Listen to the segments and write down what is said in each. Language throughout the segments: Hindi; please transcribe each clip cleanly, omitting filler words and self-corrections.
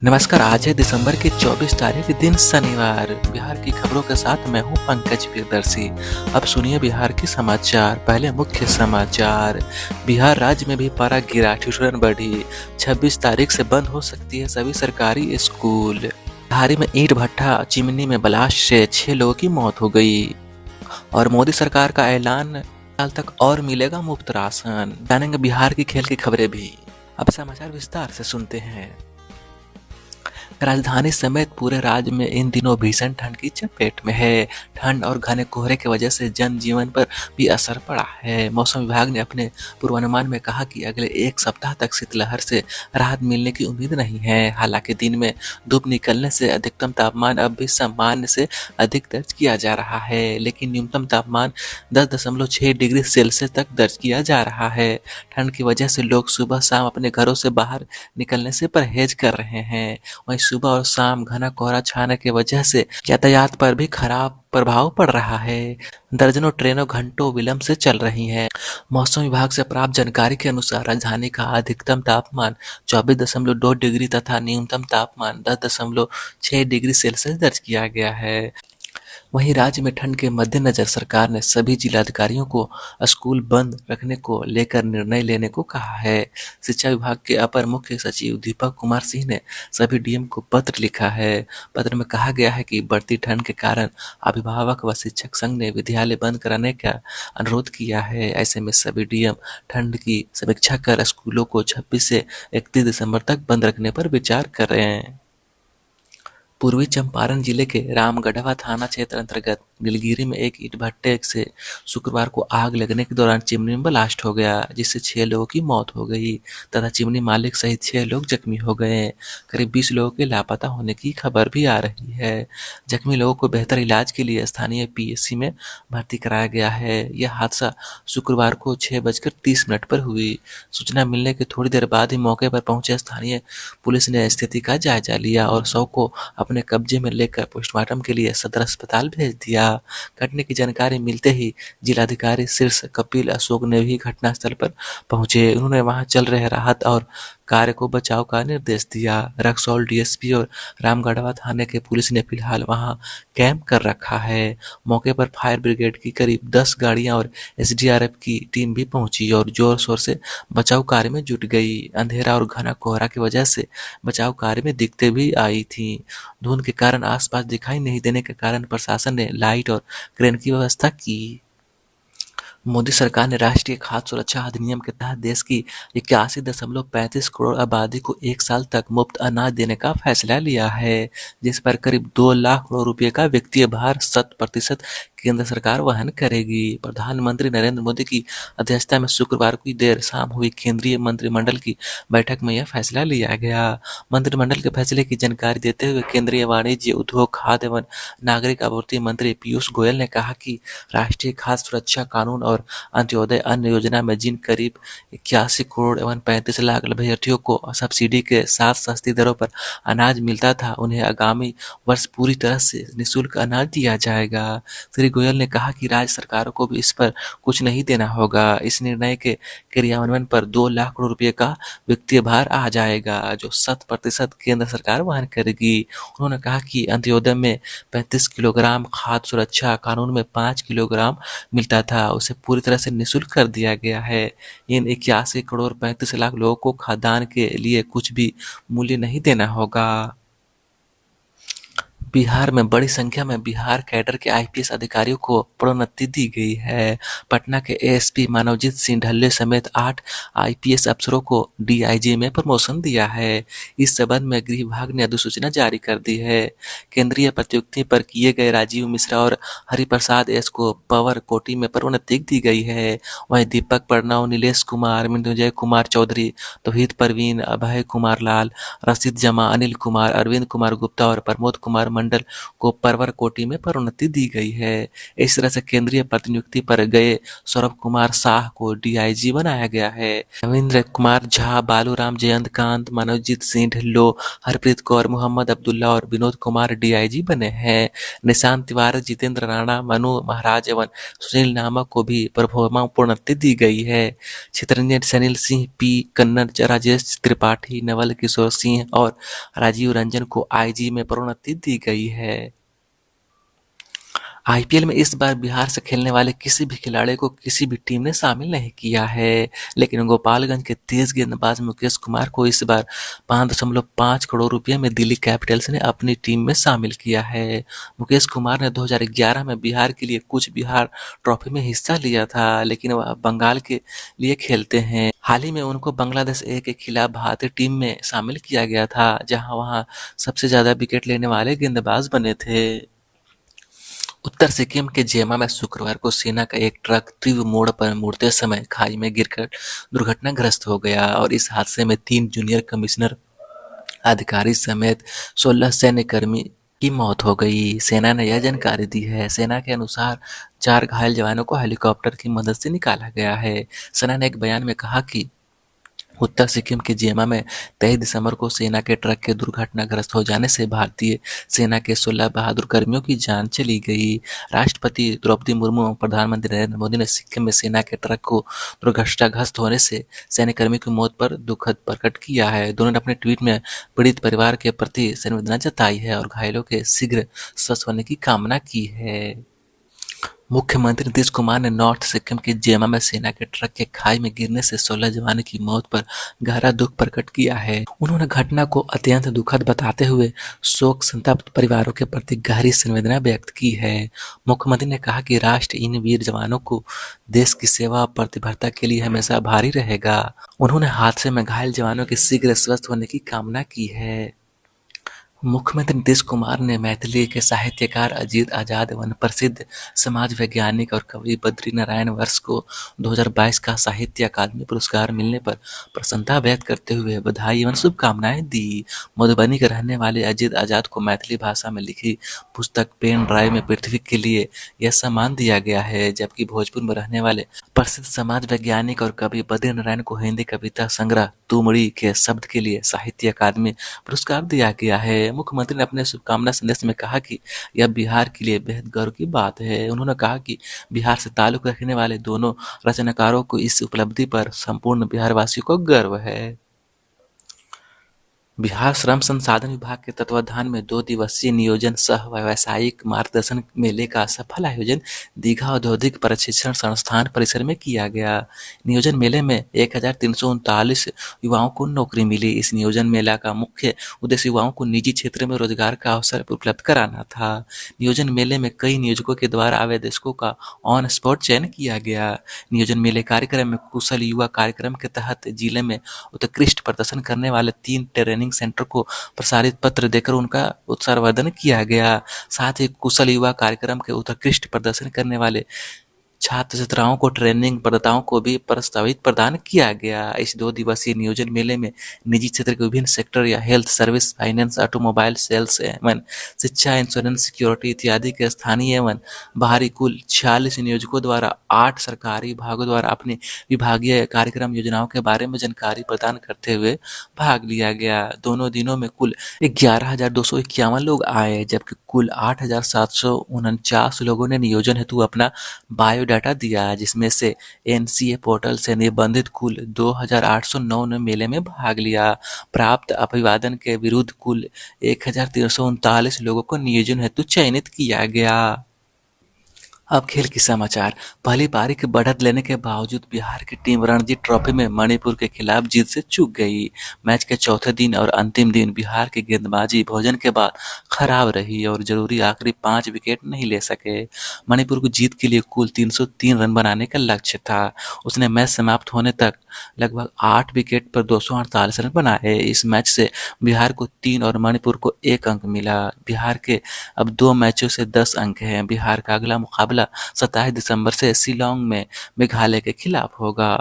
नमस्कार। आज है दिसंबर की 24 तारीख, दिन शनिवार। बिहार की खबरों के साथ मैं हूं पंकज प्रियदर्शी। अब सुनिए बिहार के समाचार। पहले मुख्य समाचार। बिहार राज्य में भी पारा गिरा, ठिठुरन बढ़ी। 26 तारीख से बंद हो सकती है सभी सरकारी स्कूल। हारी में ईंट भट्ठा चिमनी में ब्लास्ट से 6 लोगों की मौत हो गई। और मोदी सरकार का ऐलान, साल तक और मिलेगा मुफ्त राशन। जानेंगे बिहार की खेल की खबरें भी। अब समाचार विस्तार से सुनते हैं। राजधानी समेत पूरे राज्य में इन दिनों भीषण ठंड की चपेट में है। ठंड और घने कोहरे की वजह से जनजीवन पर भी असर पड़ा है। मौसम विभाग ने अपने पूर्वानुमान में कहा कि अगले एक सप्ताह तक शीतलहर से राहत मिलने की उम्मीद नहीं है। हालांकि दिन में धूप निकलने से अधिकतम तापमान अब भी सामान्य से अधिक दर्ज किया जा रहा है, लेकिन न्यूनतम तापमान 10.6 डिग्री सेल्सियस तक दर्ज किया जा रहा है। ठंड की वजह से लोग सुबह शाम अपने घरों से बाहर निकलने से परहेज कर रहे हैं। वहीं सुबह और शाम घना कोहरा छाने की वजह से यातायात पर भी खराब प्रभाव पड़ रहा है। दर्जनों ट्रेनों घंटों विलंब से चल रही हैं। मौसम विभाग से प्राप्त जानकारी के अनुसार राजधानी का अधिकतम तापमान 24.2 डिग्री तथा न्यूनतम तापमान 10.6 डिग्री सेल्सियस दर्ज किया गया है। वहीं राज्य में ठंड के मद्देनजर सरकार ने सभी जिलाधिकारियों को स्कूल बंद रखने को लेकर निर्णय लेने को कहा है। शिक्षा विभाग के अपर मुख्य सचिव दीपक कुमार सिंह ने सभी डीएम को पत्र लिखा है। पत्र में कहा गया है कि बढ़ती ठंड के कारण अभिभावक व शिक्षक संघ ने विद्यालय बंद कराने का अनुरोध किया है। ऐसे में सभी डीएम ठंड की समीक्षा कर स्कूलों को 26 से 31 दिसंबर तक बंद रखने पर विचार कर रहे हैं। पूर्वी चंपारण जिले के रामगढ़वा थाना क्षेत्र अंतर्गत नीलगिरी में एक ईंट भट्टे से शुक्रवार को आग लगने के दौरान चिमनी में ब्लास्ट हो गया, जिससे 6 लोगों की मौत हो गई तथा चिमनी मालिक सहित 6 लोग जख्मी हो गए। करीब 20 लोगों के लापता होने की खबर भी आ रही है। जख्मी लोगों को बेहतर इलाज के लिए स्थानीय पीएचसी में भर्ती कराया गया है। यह हादसा शुक्रवार को 6:30 पर हुई। सूचना मिलने के थोड़ी देर बाद ही मौके पर पहुंचे स्थानीय पुलिस ने स्थिति का जायजा लिया और शव को अपने कब्जे में लेकर पोस्टमार्टम के लिए सदर अस्पताल भेज दिया। घटना की जानकारी मिलते ही जिलाधिकारी शीर्ष कपिल अशोक ने भी घटनास्थल पर पहुंचे। उन्होंने वहां चल रहे राहत और कार्य को बचाव का निर्देश दिया। रक्सौल डीएसपी और रामगढ़वा थाने के पुलिस ने फिलहाल वहां कैंप कर रखा है। मौके पर फायर ब्रिगेड की करीब 10 गाड़ियां और एसडीआरएफ की टीम भी पहुंची और जोर शोर से बचाव कार्य में जुट गई। अंधेरा और घना कोहरा की वजह से बचाव कार्य में दिक्कतें भी आई थी। धुंध के कारण आसपास दिखाई नहीं देने के कारण प्रशासन ने लाइट और क्रेन की व्यवस्था की। मोदी सरकार ने राष्ट्रीय खाद्य सुरक्षा अधिनियम के तहत देश की 81.35 करोड़ आबादी को 1 साल तक मुफ्त अनाज देने का फैसला लिया है, जिस पर करीब 2 लाख करोड़ रुपए का वित्तीय भार 100% केंद्र सरकार वहन करेगी। प्रधानमंत्री नरेंद्र मोदी की अध्यक्षता में शुक्रवार की देर शाम हुई केंद्रीय मंत्रिमंडल की बैठक में यह फैसला लिया गया। मंत्रिमंडल के फैसले की जानकारी देते हुए केंद्रीय वाणिज्य, उद्योग, खाद्य एवं नागरिक आपूर्ति मंत्री पीयूष गोयल ने कहा कि राष्ट्रीय खाद्य सुरक्षा कानून और अंत्योदय अन्न योजना में जिन करीब 81 करोड़ एवं 35 लाख लाभार्थियों को सब्सिडी के साथ सस्ती दरों पर अनाज मिलता था, उन्हें आगामी वर्ष पूरी तरह से निःशुल्क अनाज दिया जाएगा। श्री गोयल ने कहा कि राज्य सरकारों को भी इस पर कुछ नहीं देना होगा। इस निर्णय के क्रियान्वयन पर 2 लाख करोड़ रुपए का वित्तीय भार आ जाएगा, जो 100% केंद्र सरकार वहन करेगी। उन्होंने कहा कि अंत्योदय में 35 किलोग्राम, खाद्य सुरक्षा कानून में 5 किलोग्राम मिलता था, उसे पूरी तरह से निःशुल्क कर दिया गया है। इन 81 करोड़ 35 लाख लोगों को खाद्यान्न के लिए कुछ भी मूल्य नहीं देना होगा। बिहार में बड़ी संख्या में बिहार कैडर के आईपीएस अधिकारियों को प्रोन्नति दी गई है। पटना के एएसपी मानवजीत सिंह ढल्ले समेत 8 आईपीएस अफसरों को डीआईजी में प्रमोशन दिया है। इस संबंध में गृह विभाग ने अधिसूचना जारी कर दी है। केंद्रीय प्रतियुक्ति पर किए गए राजीव मिश्रा और हरिप्रसाद एस को पावर कोटी में प्रोन्नति दी गई है। वहीं दीपक प्रणव, नीलेश कुमार, मृत्युंजय कुमार चौधरी, तौहीद परवीन, अभय कुमार लाल, रशीद जमा, अनिल कुमार, अरविंद कुमार गुप्ता और प्रमोद कुमार मंडल को परवर कोटि में प्रोन्नति दी गई है। इस तरह से केंद्रीय प्रतिनियुक्ति पर गए सौरभ कुमार शाह को डीआईजी बनाया गया है। रविंद्र कुमार झा, बालूराम जयंत कांत, मनोजीत सिंह ढिल्लों, हरप्रीत कौर, मोहम्मद अब्दुल्ला और विनोद कुमार डीआईजी बने हैं। निशांत तिवारी, जितेंद्र राणा, मनु महाराज एवं सुनील नामक को भी प्रोन्नति दी गई है। चित्रंजन, सनील सिंह पी, कन्नड़ राजेश त्रिपाठी, नवल किशोर सिंह और राजीव रंजन को आईजी में प्रोन्नति दी गई है। आईपीएल में इस बार बिहार से खेलने वाले किसी भी खिलाड़ी को किसी भी टीम ने शामिल नहीं किया है, लेकिन गोपालगंज के तेज गेंदबाज मुकेश कुमार को इस बार 5.5 करोड़ रुपए में दिल्ली कैपिटल्स ने अपनी टीम में शामिल किया है। मुकेश कुमार ने 2011 में बिहार के लिए कूच बिहार ट्रॉफी में हिस्सा लिया था, लेकिन वह बंगाल के लिए खेलते हैं। हाल ही में उनको बांग्लादेश ए के खिलाफ भारतीय टीम में शामिल किया गया था, जहां वहां सबसे ज्यादा विकेट लेने वाले गेंदबाज बने थे। उत्तर सिक्किम के जेमा में शुक्रवार को सेना का एक ट्रक तीव्र मोड़ पर मुड़ते समय खाई में गिरकर दुर्घटनाग्रस्त हो गया और इस हादसे में 3 जूनियर कमिश्नर अधिकारी समेत 16 सैन्यकर्मी की मौत हो गई। सेना ने यह जानकारी दी है। सेना के अनुसार 4 घायल जवानों को हेलीकॉप्टर की मदद से निकाला गया है। सेना ने एक बयान में कहा कि उत्तर सिक्किम के जेमा में 23 दिसंबर को सेना के ट्रक के दुर्घटनाग्रस्त हो जाने से भारतीय सेना के 16 बहादुर कर्मियों की जान चली गई। राष्ट्रपति द्रौपदी मुर्मू और प्रधानमंत्री नरेंद्र मोदी ने सिक्किम में सेना के ट्रक को दुर्घटनाग्रस्त होने से सैन्यकर्मी की मौत पर दुखद प्रकट किया है। दोनों ने अपने ट्वीट में पीड़ित परिवार के प्रति संवेदना जताई है और घायलों के शीघ्र स्वस्थ होने की कामना की है। मुख्यमंत्री नीतीश कुमार ने नॉर्थ सिक्किम के जेमा में सेना के ट्रक के खाई में गिरने से 16 जवानों की मौत पर गहरा दुख प्रकट किया है। उन्होंने घटना को अत्यंत दुखद बताते हुए शोक संतप्त परिवारों के प्रति गहरी संवेदना व्यक्त की है। मुख्यमंत्री ने कहा कि राष्ट्र इन वीर जवानों को देश की सेवा और प्रतिबद्धता के लिए हमेशा आभारी रहेगा। उन्होंने हादसे में घायल जवानों के शीघ्र स्वस्थ होने की कामना की है। मुख्यमंत्री नीतीश कुमार ने मैथिली के साहित्यकार अजीत आजाद एवं प्रसिद्ध समाज वैज्ञानिक और कवि बद्री नारायण वर्ष को 2022 का साहित्य अकादमी पुरस्कार मिलने पर प्रसन्नता व्यक्त करते हुए बधाई एवं शुभकामनाएं दी। मधुबनी के रहने वाले अजीत आजाद को मैथिली भाषा में लिखी पुस्तक पेन ड्राइव में पृथ्वी के लिए यह सम्मान दिया गया है, जबकि भोजपुर में रहने वाले प्रसिद्ध समाज वैज्ञानिक और कवि बद्री नारायण को हिंदी कविता संग्रह तुमड़ी के शब्द के लिए साहित्य अकादमी पुरस्कार दिया गया है। मुख्यमंत्री ने अपने शुभकामना संदेश में कहा कि यह बिहार के लिए बेहद गर्व की बात है। उन्होंने कहा कि बिहार से ताल्लुक रखने वाले दोनों रचनाकारों को इस उपलब्धि पर संपूर्ण बिहारवासियों को गर्व है। बिहार श्रम संसाधन विभाग के तत्वाधान में 2 दिवसीय नियोजन सह व्यावसायिक मार्गदर्शन मेले का सफल आयोजन दीघा औद्योगिक प्रशिक्षण संस्थान परिसर में किया गया। नियोजन मेले में 1339 युवाओं को नौकरी मिली। इस नियोजन मेला का मुख्य उद्देश्य युवाओं को निजी क्षेत्र में रोजगार का अवसर उपलब्ध कराना था। नियोजन मेले में कई नियोजकों के द्वारा आवेदकों का ऑन स्पॉट चयन किया गया। नियोजन मेले कार्यक्रम में कुशल युवा कार्यक्रम के तहत जिले में उत्कृष्ट प्रदर्शन करने वाले 3 ट्रेनिंग सेंटर को प्रसारित पत्र देकर उनका उत्साहवर्धन किया गया। साथ ही कुशल युवा कार्यक्रम के उत्कृष्ट प्रदर्शन करने वाले छात्र छात्राओं को ट्रेनिंग प्रदाताओं को भी प्रस्तावित प्रदान किया गया। इस 2 दिवसीय नियोजन मेले में निजी क्षेत्र के विभिन्न सेक्टर या health service, finance, automobile sales एवं शिक्षा, इंश्योरेंस, सिक्योरिटी इत्यादि के स्थानीय एवं बाहरी कुल 46 नियोजकों द्वारा 8 सरकारी विभागों द्वारा अपनी विभागीय कार्यक्रम योजनाओं के बारे में जानकारी प्रदान करते हुए भाग लिया गया। दोनों दिनों में कुल 11,251 लोग आए, जबकि कुल 8,749 लोगों ने नियोजन हेतु अपना बायोडाटा दिया, जिसमें से एनसीए पोर्टल से निबंधित कुल 2,809 ने मेले में भाग लिया। प्राप्त अभिवादन के विरुद्ध कुल 1,339 लोगों को नियोजन हेतु चयनित किया गया। अब खेल के समाचार। पहली पारी की बढ़त लेने के बावजूद बिहार की टीम रणजी ट्रॉफी में मणिपुर के खिलाफ जीत से चूक गई। मैच के चौथे दिन और अंतिम दिन बिहार की गेंदबाजी भोजन के बाद खराब रही और जरूरी आखिरी 5 विकेट नहीं ले सके। मणिपुर को जीत के लिए कुल 303 रन बनाने का लक्ष्य था। उसने मैच समाप्त होने तक लगभग 8 विकेट पर 248 रन बनाए। इस मैच से बिहार को 3 और मणिपुर को 1 अंक मिला। बिहार के अब 2 मैचों से 10 अंक हैं। बिहार का अगला मुकाबला 27 दिसंबर से शिलांग में मेघालय के खिलाफ होगा।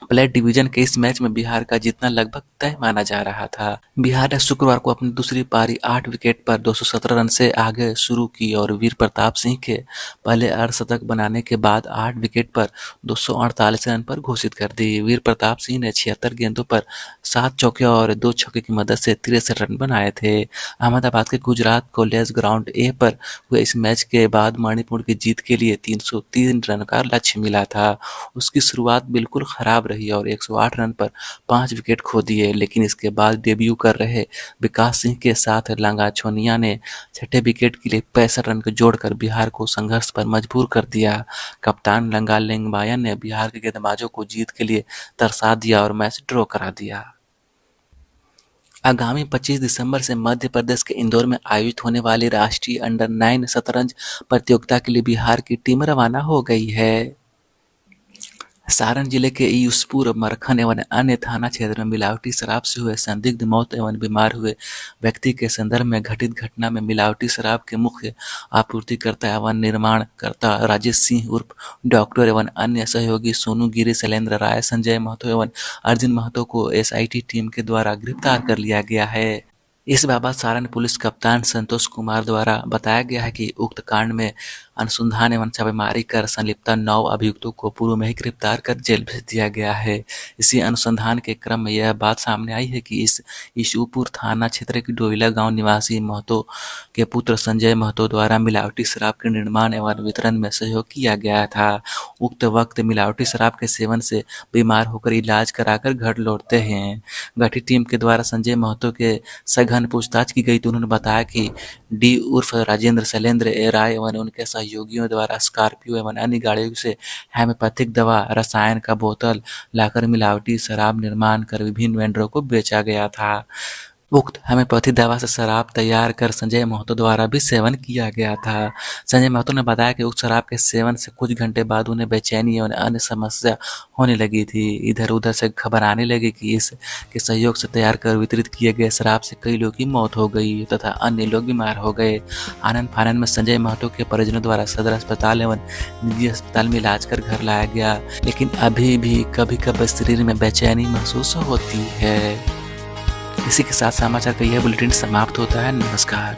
प्लेट डिवीजन के इस मैच में बिहार का जीतना लगभग तय माना जा रहा था। बिहार ने शुक्रवार को अपनी दूसरी पारी 8 विकेट पर 217 रन से आगे शुरू की और वीर प्रताप सिंह के पहले अर्धशतक बनाने के बाद 8 विकेट पर 248 रन पर घोषित कर दी। वीर प्रताप सिंह ने 76 गेंदों पर 7 चौके और 2 छक्के की मदद से 63 रन बनाए थे। अहमदाबाद के गुजरात कॉलेज ग्राउंड ए पर हुए इस मैच के बाद मणिपुर की जीत के लिए 303 रन का लक्ष्य मिला था। उसकी शुरुआत बिल्कुल खराब रही और 108 रन पर 5 विकेट खो दिए, लेकिन इसके बाद डेब्यू कर रहे विकास सिंह के साथ लंगाछोनिया ने छठे विकेट के लिए 65 रन को जोड़कर बिहार को संघर्ष पर मजबूर कर दिया। कप्तान लंगा लेंगबायन ने बिहार के गेंदबाजों को जीत के लिए तरसा दिया और मैच ड्रॉ करा दिया। आगामी 25 दिसंबर से मध्य प्रदेश के इंदौर में आयोजित होने वाली राष्ट्रीय अंडर-9 शतरंज प्रतियोगिता के लिए बिहार की टीम रवाना हो गई है। सारण जिले के यूसुफपुर, मरखन एवं अन्य थाना क्षेत्र में मिलावटी शराब से हुए संदिग्ध मौत एवं बीमार हुए व्यक्ति के संदर्भ में घटित घटना में मिलावटी शराब के मुख्य आपूर्तिकर्ता एवं निर्माणकर्ता राजेश सिंह उर्फ डॉक्टर एवं अन्य सहयोगी सोनू गिरी, शैलेंद्र राय, संजय महतो एवं अर्जुन महतो को एसआईटी टीम के द्वारा गिरफ्तार कर लिया गया है। इस बाबत सारण पुलिस कप्तान संतोष कुमार द्वारा बताया गया है कि उक्त कांड में अनुसंधान एवं छापेमारी कर संलिप्त 9 अभियुक्तों को पूर्व में ही गिरफ्तार कर जेल भेज दिया गया है। इसी अनुसंधान के क्रम में यह बात सामने आई है कि इस ईशुपुर थाना क्षेत्र के डोइला गांव निवासी महतो के पुत्र संजय महतो द्वारा मिलावटी शराब के निर्माण एवं वितरण में सहयोग किया गया था। उक्त वक्त मिलावटी शराब के सेवन से बीमार होकर इलाज कराकर घर लौटते हैं। गठित टीम के द्वारा संजय महतो के सघन पूछताछ की गई तो उन्होंने बताया कि डी उर्फ राजेंद्र, शैलेंद्र राय एवं उनके सहयोगियों द्वारा स्कॉर्पियो एवं अन्य गाड़ियों से होम्योपैथिक दवा, रसायन का बोतल लाकर मिलावटी शराब निर्माण कर विभिन्न वेंडरों को बेचा गया था। उक्त होम्योपैथिक दवा से शराब तैयार कर संजय महतो द्वारा भी सेवन किया गया था। संजय महतो ने बताया कि उक्त शराब के सेवन से कुछ घंटे बाद उन्हें बेचैनी एवं अन्य समस्या होने लगी थी। इधर उधर से खबर आने लगी कि इसके सहयोग से तैयार कर वितरित किए गए शराब से कई लोगों की मौत हो गई तथा अन्य लोग बीमार हो गए। आनंद फानन में संजय महतो के परिजनों द्वारा सदर अस्पताल एवं निजी अस्पताल में इलाज कर घर लाया गया, लेकिन अभी भी कभी कभी शरीर में बेचैनी महसूस होती है। इसी के साथ समाचार का यह बुलेटिन समाप्त होता है। नमस्कार।